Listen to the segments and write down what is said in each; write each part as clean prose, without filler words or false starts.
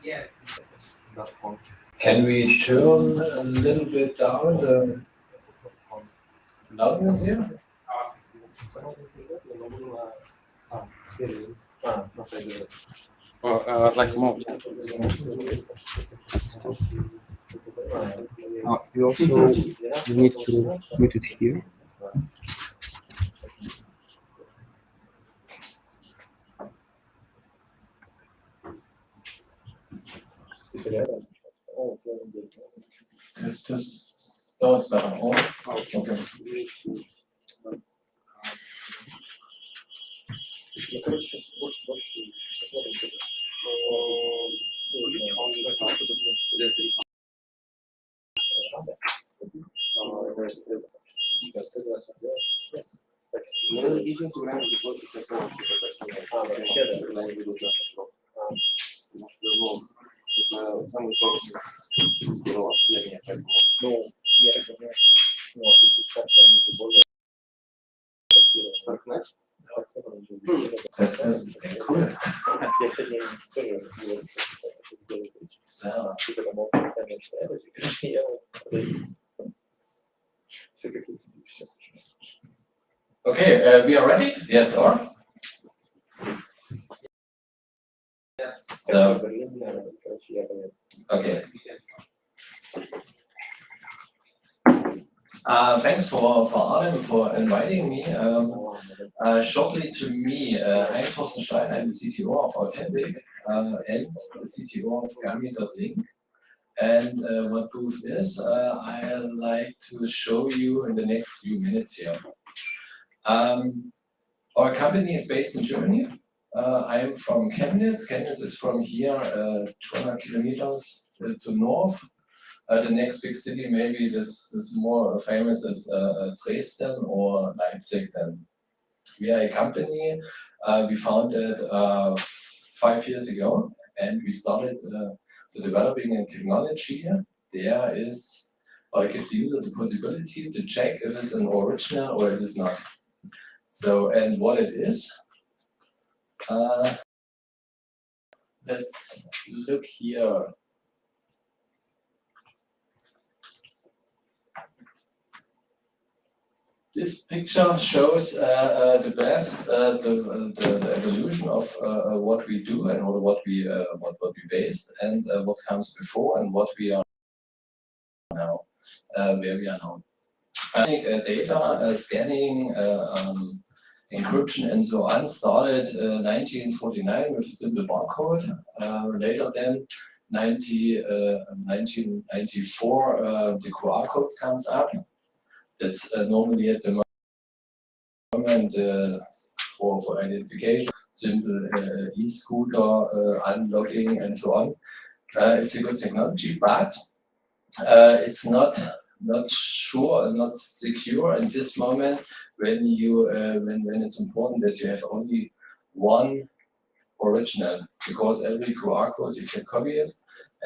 Yes. Can we turn a little bit down the loudness here? Like more. You also need to mute it here. Just. No, it's better. Oh, okay. Test. Cool. So. Okay, we are ready? Yes, or? So, okay. Thanks for Arden for inviting me. Shortly to me, I'm Thorsten Stein, I'm the CTO of Authentic and the CTO of Gami.link. And what Proof is, I like to show you in the next few minutes here. Our company is based in Germany. I am from Chemnitz. Chemnitz is from here 200 kilometers to north. The next big city, maybe this more famous is Dresden or Leipzig. Then we are a company we founded 5 years ago, and we started developing a technology. There is, or I give the user the possibility to check if it's an original or it is not. So, and what it is, let's look here. This picture shows the best, the evolution of what we do and what we based, and what comes before and what we are now, where we are now. I think data scanning, encryption, and so on started 1949 with a simple barcode. Later then, 1994, the QR code comes up. That's normally at the moment for identification, simple e-scooter, unlocking, and so on. It's a good technology, but it's not sure, not secure in this moment when you when it's important that you have only one original, because every QR code you can copy it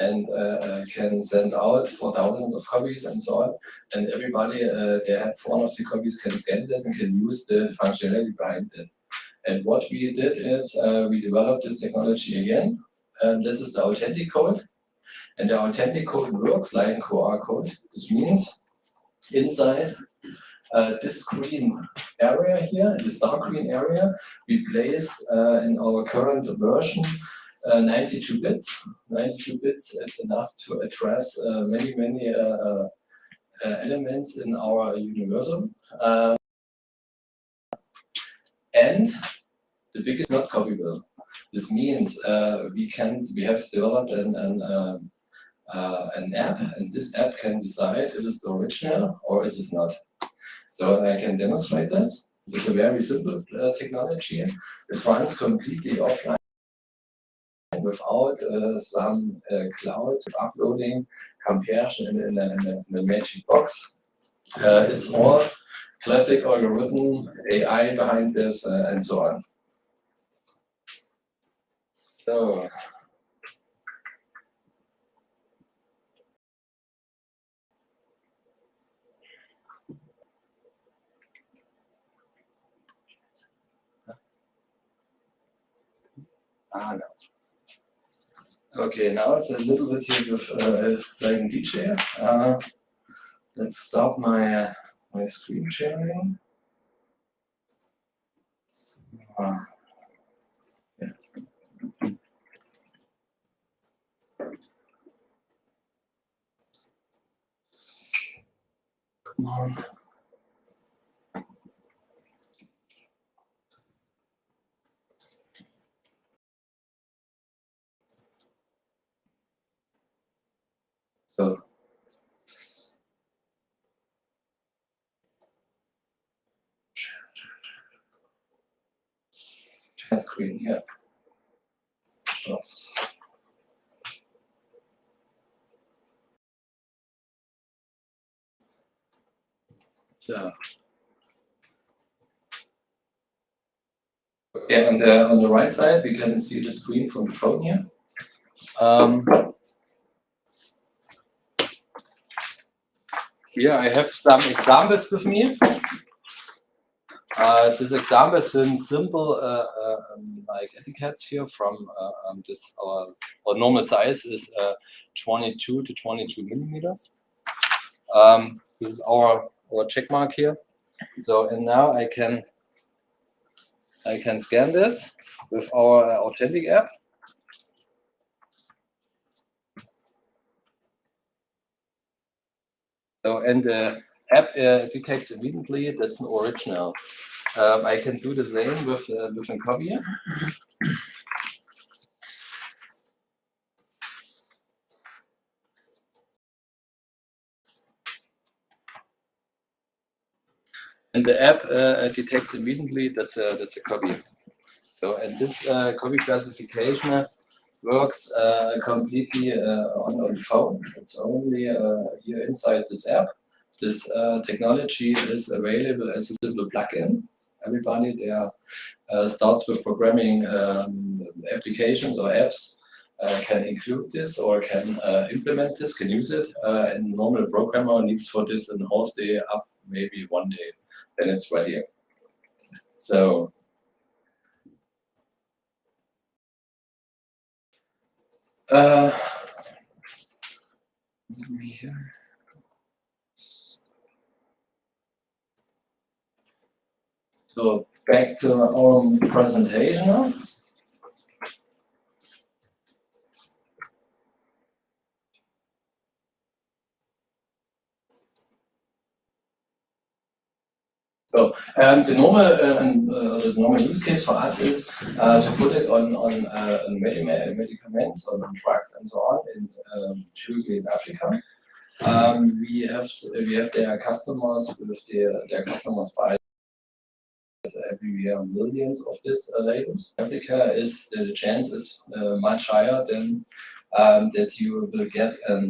and can send out for thousands of copies and so on. And everybody, they have one of the copies, can scan this and can use the functionality behind it. And what we did is we developed this technology again. And this is the authentic code. And the authentic code works like a QR code. This means inside this green area here, this dark green area, we placed in our current version 92 bits. 92 bits, it's enough to address many elements in our universal. And the biggest not copyable. This means we have developed an app, and this app can decide if it's the original or is it not. So I can demonstrate this. It's a very simple technology. It runs completely offline without some cloud uploading comparison in a magic box. It's all classic algorithm, AI behind this, and so on. So. No. Okay, now it's a little bit here with like a DJ. Let's start my my screen sharing. Yeah. Come on. So share screen, yeah. Yes. So yeah, and on the right side we can see the screen from the phone here. Here I have some examples with me. These examples sind simple, like etiquettes here from this. Our normal size is 22 to 22 millimeters. This is our check mark here. So and now I can scan this with our authentic app. So and the app detects immediately that's an original. I can do the same with a copy. And the app detects immediately that's a copy. So and this copy classification works completely on the phone. It's only here inside this app. This technology is available as a simple plugin. Everybody there starts with programming applications or apps can include this or can implement this, can use it. And normal programmer needs for this a half day up, maybe 1 day, then it's ready. So here. So back to our presentation now. So the normal use case for us is to put it on medicaments, on drugs and so on, usually in Africa. We have their customers with their customers buy every year millions of these labels. Africa is the chance is much higher than that you will get a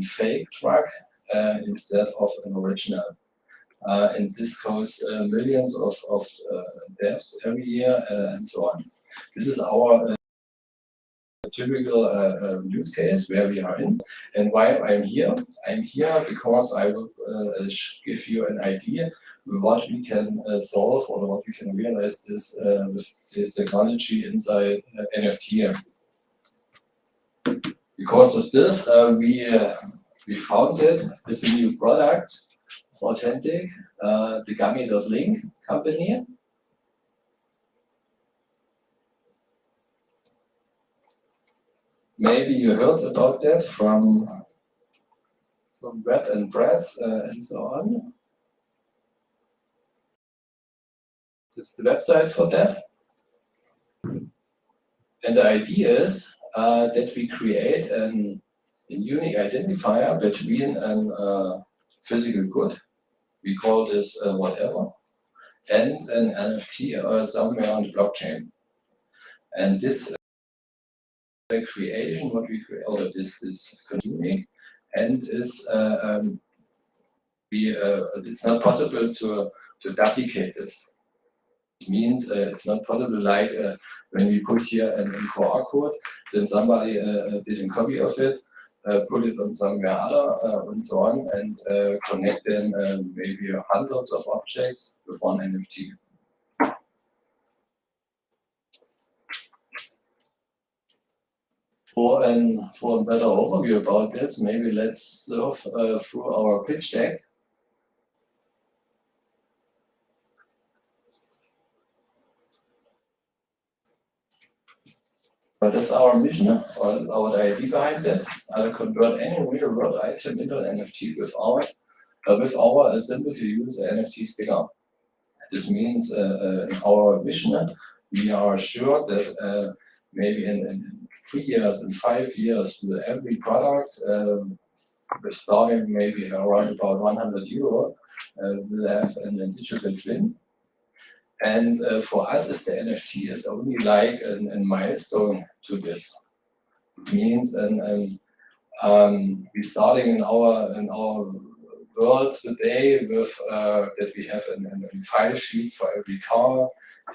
fake drug instead of an original. And this causes millions of deaths every year and so on. This is our typical use case where we are in. And why I'm here? I'm here because I will give you an idea what we can solve or what we can realize this with this technology inside NFT. Because of this, we founded this new product for authentic, the Gummy.link company. Maybe you heard about that from web and press and so on. This is the website for that. And the idea is that we create a unique identifier between a physical good, we call this whatever, and an NFT or somewhere on the blockchain. And this creation, what we create, or this unique, and is it's not possible to duplicate this. It means it's not possible like when we put here an QR code, then somebody did a copy of it, put it on somewhere other and so on, and connect them maybe hundreds of objects with one NFT. For a better overview about this, maybe let's surf through our pitch deck. But that's our mission, or our idea behind it. Convert any real-world item into an NFT with our simple-to-use NFT sticker. This means in our vision, we are sure that maybe in 3 years, in 5 years, with every product, starting maybe around about €100, will have a digital twin. And for us, the NFT is only like a milestone to this. It means we're starting in our world today with that we have a file sheet for every car.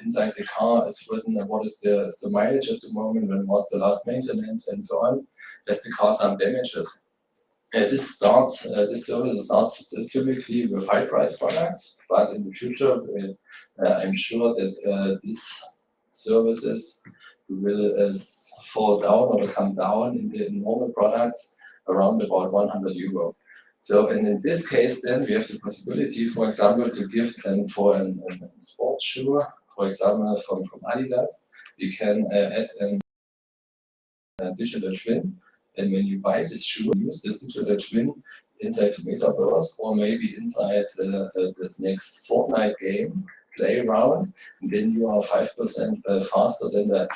Inside the car is written what is the mileage at the moment, when was the last maintenance, and so on. Does the car some damages? This service starts typically with high price products, but in the future, I'm sure that these services will fall down or come down in the normal products around about €100. So, and in this case, then we have the possibility, for example, to give for a sports shoe, for example, from Adidas, we can add a digital twin. And when you buy this shoe, use this digital twin inside the METAVERSE, or maybe inside this next Fortnite game, play around, and then you are 5% faster than the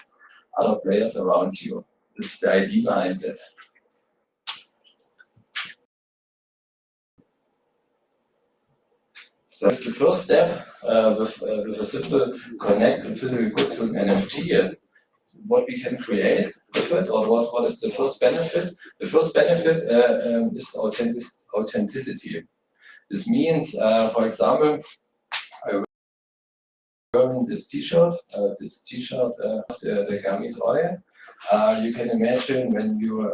other players around you. This is the idea behind it. So the first step with a simple connect and physical good to an NFT, what we can create with it, or what is the first benefit? The first benefit is authenticity. This means, for example, I'm wearing this T-shirt, of the Gamis oil. You can imagine when you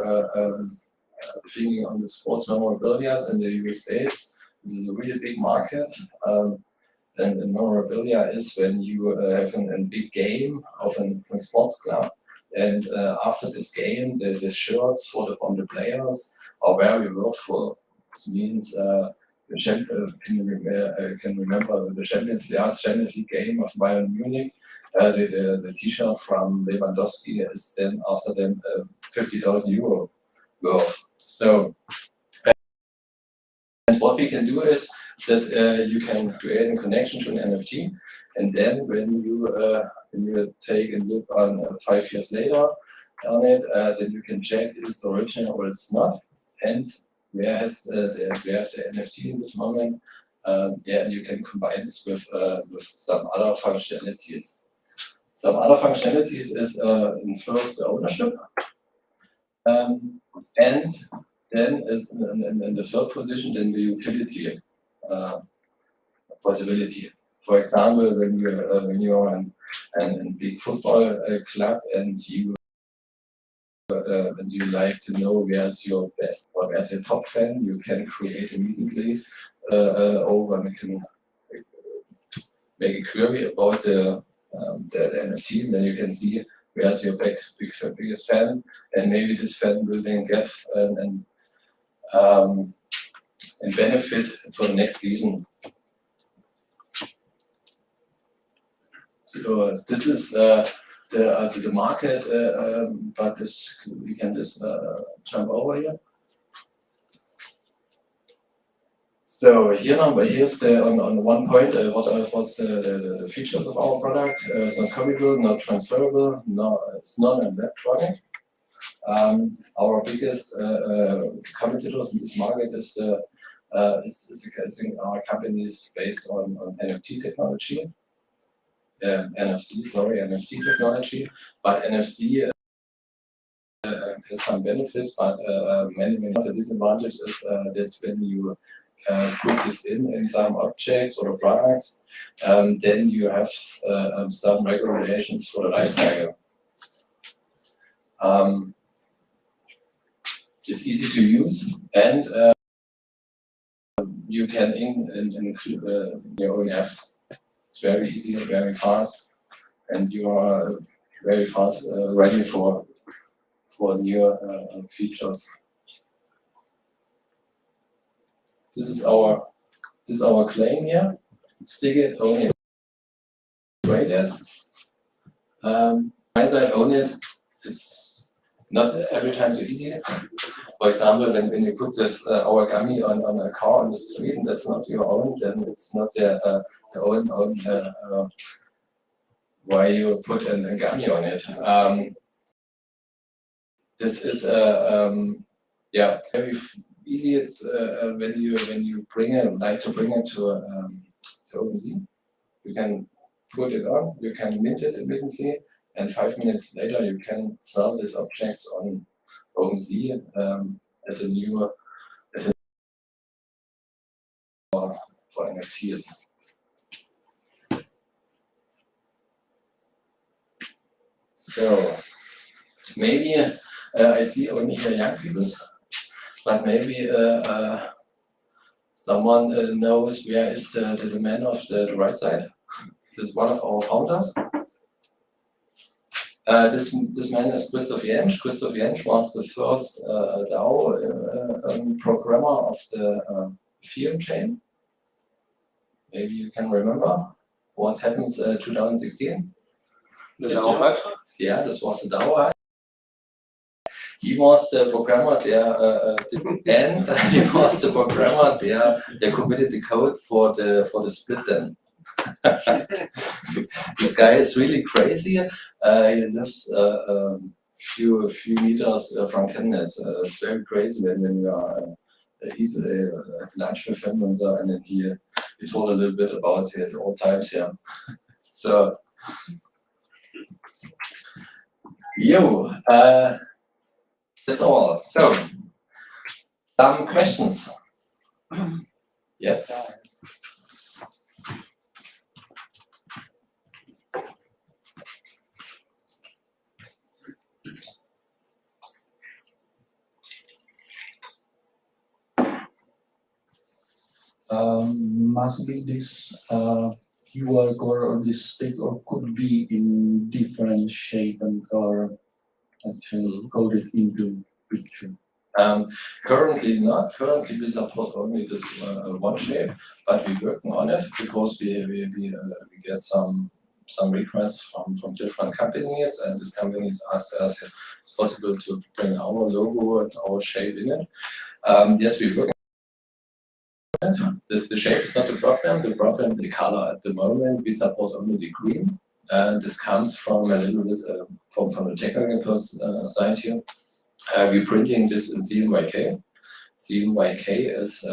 thinking on the sports memorabilia in the USA, this is a really big market. And memorabilia is when you have a big game of a sports club, and after this game, the shirts from the players are very worthwhile. This means can remember the last Champions League game of Bayern Munich. The T-shirt from Lewandowski is then after them €50,000 worth. So, and what we can do is that you can create a connection to an NFT, and then when you take a look on 5 years later on it, then you can check is it original or it's not, and where have the NFT in this moment. You can combine this with some other functionalities. Some other functionalities is in first ownership, and then is in the third position, then the utility possibility. For example, when you're in big football club and you like to know where's your best or where's your top fan, you can create immediately you can make a query about the NFTs, and then you can see where's your biggest fan, and maybe this fan will then get and benefit for the next season. So this is the market, but we can just jump over here. So here's on one point what was the features of our product. It's not copiable, not transferable, it's non-electronic. Our biggest competitors in this market is our company is based on NFT technology. NFC technology, but NFC has some benefits, but many of the disadvantages is that when you put this in some objects or products, then you have some regulations for the life cycle. It's easy to use, and you can include your own apps. It's very easy, very fast, and you are very fast ready for for new features. This is our claim here. Stick it, own it, trade it. My side, own it. It's not every time so easy. For example, when you put this origami on a car on the street and that's not your own, then it's not the own why you put an origami on it. This is very easy when you bring it to OpenSea. You can put it on, you can mint it immediately, and 5 minutes later you can sell these objects on OpenSea as a new for NFTs. So maybe I see only young people, but maybe someone knows where is the man of the right side. This is one of our founders. This man is Christoph Jensch. Christoph Jensch was the first DAO programmer of the Ethereum chain. Maybe you can remember what happened 2016. The DAO. Yeah, this was the DAO. He was the programmer there, and he was the programmer there. They committed the code for the split then. This guy is really crazy. He lives a few meters from Chemnitz. It's very crazy when you are have lunch with him and so, and then he told a little bit about the old times here. So, that's all. So, some questions? Yes. Must be this QR code or this stick, or could be in different shape and color, actually coded into picture. Currently not. Currently we support only this one shape, but we're working on it because we get some requests from different companies, and these companies ask us if it's possible to bring our logo and our shape in it. Yes, we're working. The shape is not the problem. The problem is the color. At the moment, we support only the green. This comes from a little bit from the technical side here. We're printing this in CMYK. CMYK is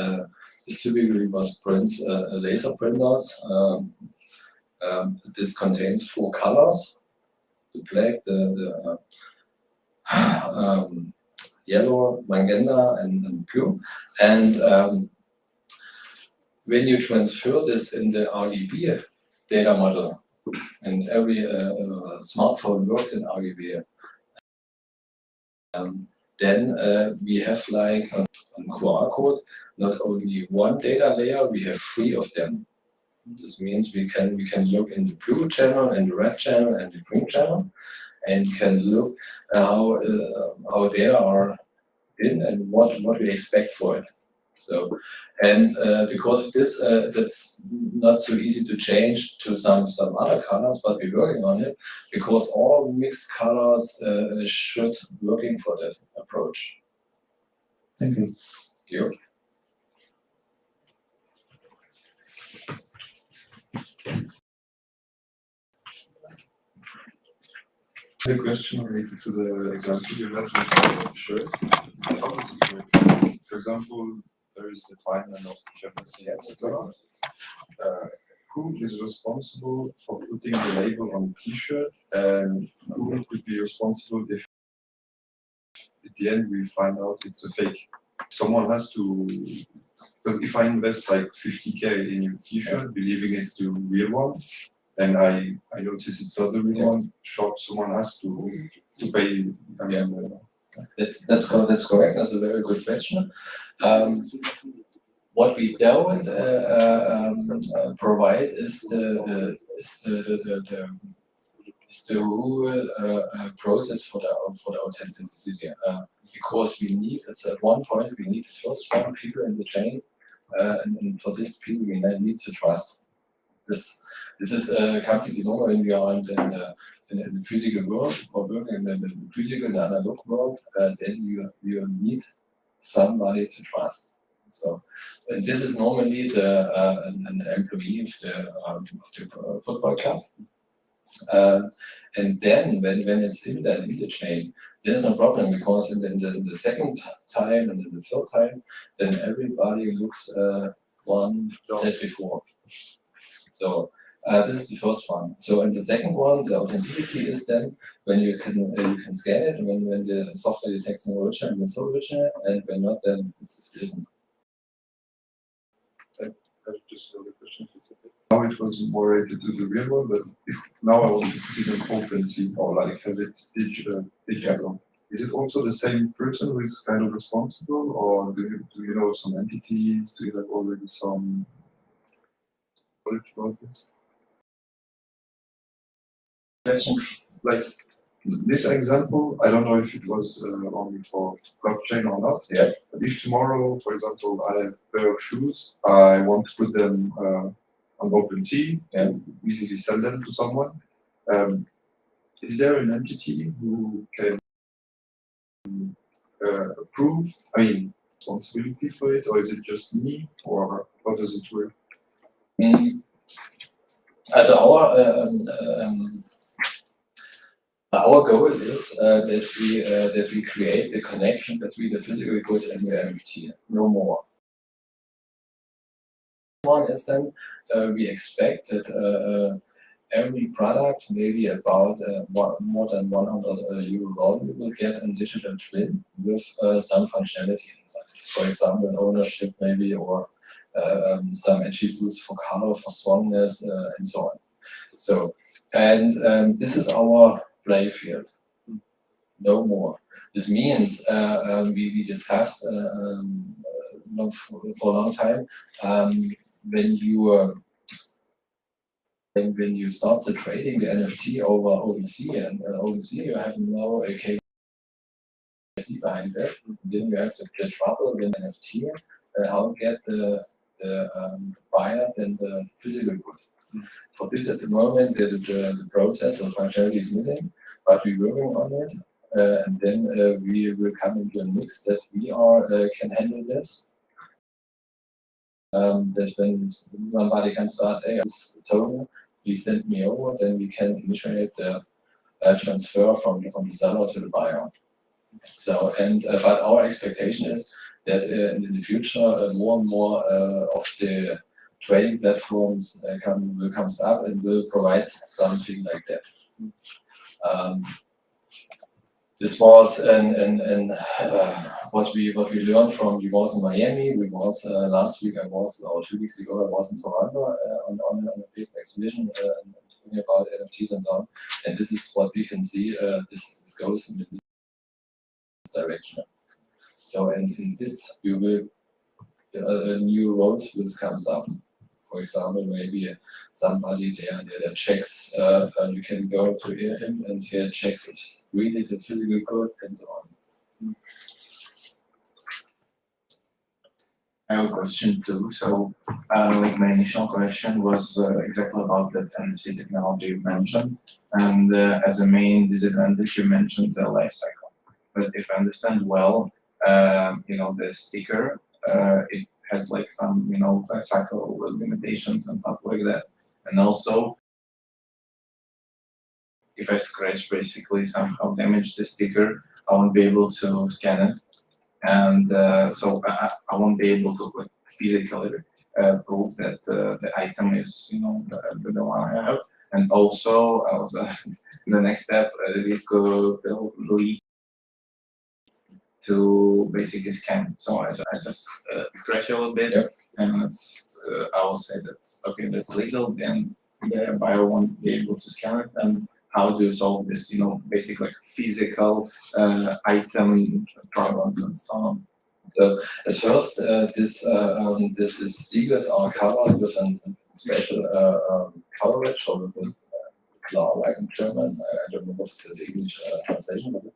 typically was prints laser printers. This contains 4 colors: the black, the yellow, magenta, and blue. And when you transfer this in the RGB data model, and every smartphone works in RGB, then we have like a QR code, not only one data layer, we have 3 of them. This means we can look in the blue channel, and the red channel, and the green channel, and can look how data are in and what we expect for it. So, and because of this, that's not so easy to change to some other colors, but we're working on it because all mixed colors should working for that approach. Thank you. You. The question related to the example you had with the shirt. How does it work? For example, there is the final of Japanese, etc. Who is responsible for putting the label on the T-shirt, and who could be responsible if at the end we find out it's a fake? Someone has to, because if I invest like 50K in your T-shirt, believing it's the real one, and I notice it's not the real one, someone has to pay. I mean, That's correct. That's a very good question. What we don't provide is the the rule process for the authenticity. Because we need, it's at one point, we need the first one people in the chain, and for this people we need to trust. This is completely normal when we are in the physical world or working in the physical and analog world. Then you need somebody to trust. So this is normally an employee of the football club. And then when it's in the chain, there's no problem, because in the second time and in the third time, then everybody looks one step before. So this is the first one. So in the second one, the authenticity is then when you can scan it, when the software detects an original and it's original, and when not, then it isn't. Just another question. Now it was more related to the real world, but if now I want to put it in OpenSea or like have it digital, is it also the same person who is kind of responsible, or do you know some entities? Do you have already some knowledge about this? Question. Like this example, I don't know if it was only for blockchain or not. Yeah. But if tomorrow, for example, I have a pair of shoes, I want to put them on OpenSea and easily sell them to someone. Is there an entity who can approve? I mean, responsibility for it, or is it just me, or how does it work? Our goal is that we create the connection between the physical good and the NFT, no more. One is then we expect that every product, maybe about more than 100 euro value, will get a digital twin with some functionality inside. For example, ownership maybe, or some attributes for color, for strongness, and so on. So, and this is our play field, no more. This means we discussed for a long time when you start the trading the NFT over OpenSea, and OpenSea you have no KYC behind that. Then you have the trouble with NFT, how to get the buyer and the physical good. For this at the moment, the process or functionality is missing, but we're working on it, and then we will come into a mix that we can handle this. That when somebody comes to us, hey, this token, please send me over, then we can initiate the transfer from the seller to the buyer. So, but our expectation is that in the future, more and more of the trading platforms will come up and will provide something like that. This was what we learned from. We was in Miami. We was last week. I was, or 2 weeks ago. I was in Toronto on a big exhibition talking about NFTs and so on. And this is what we can see. This goes in this direction. So, and in this, we will new roles will comes up. For example, maybe somebody there checks, you can go to him and he checks if really the physical code and so on. I have a question too. So, like my initial question was exactly about the NFC technology you mentioned, and as a main disadvantage, you mentioned the life cycle. But if I understand well, the sticker, it has like some, life cycle limitations and stuff like that. And also, if I scratch basically somehow damage the sticker, I won't be able to scan it. And so I won't be able to like, physically prove that the item is, the one I have. And also, the next step, it could lead to basically scan. So I just scratch a little bit, and I will say that's okay. That's legal, and the buyer won't be able to scan it. And how do you solve this? Basically like physical item problems and so on. So as first, these stickers are covered with a special coverage or with claw, like in German. I don't know what's the English translation of it.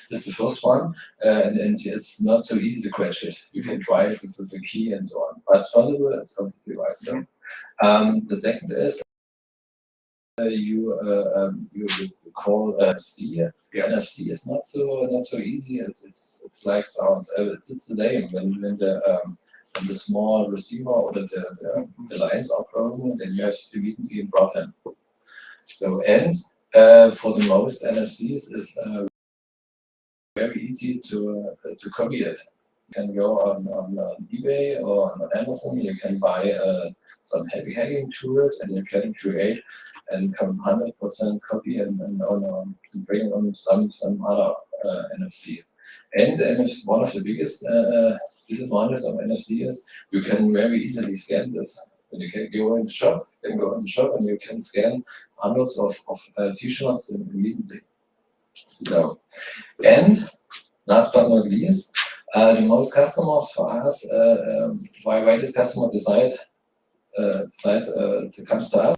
This is the first one, and it's not so easy to crash it. You can try it with the key and so on, but it's possible. It's completely right. So, the second is you call NFC. NFC is not so easy. It's like sounds. It's the same when the small receiver or the lines are broken, then you have immediately a problem. So and for the most NFCs is very easy to copy it. You can go on eBay or on Amazon. You can buy some heavy hacking tools, and you can create and come 100% copy and bring on some other NFC. And one of the biggest disadvantages of NFC is you can very easily scan this. And you can go in the shop, and you can scan hundreds of t-shirts immediately. So, and last but not least, the most customers for us, why this customer decide to come to us,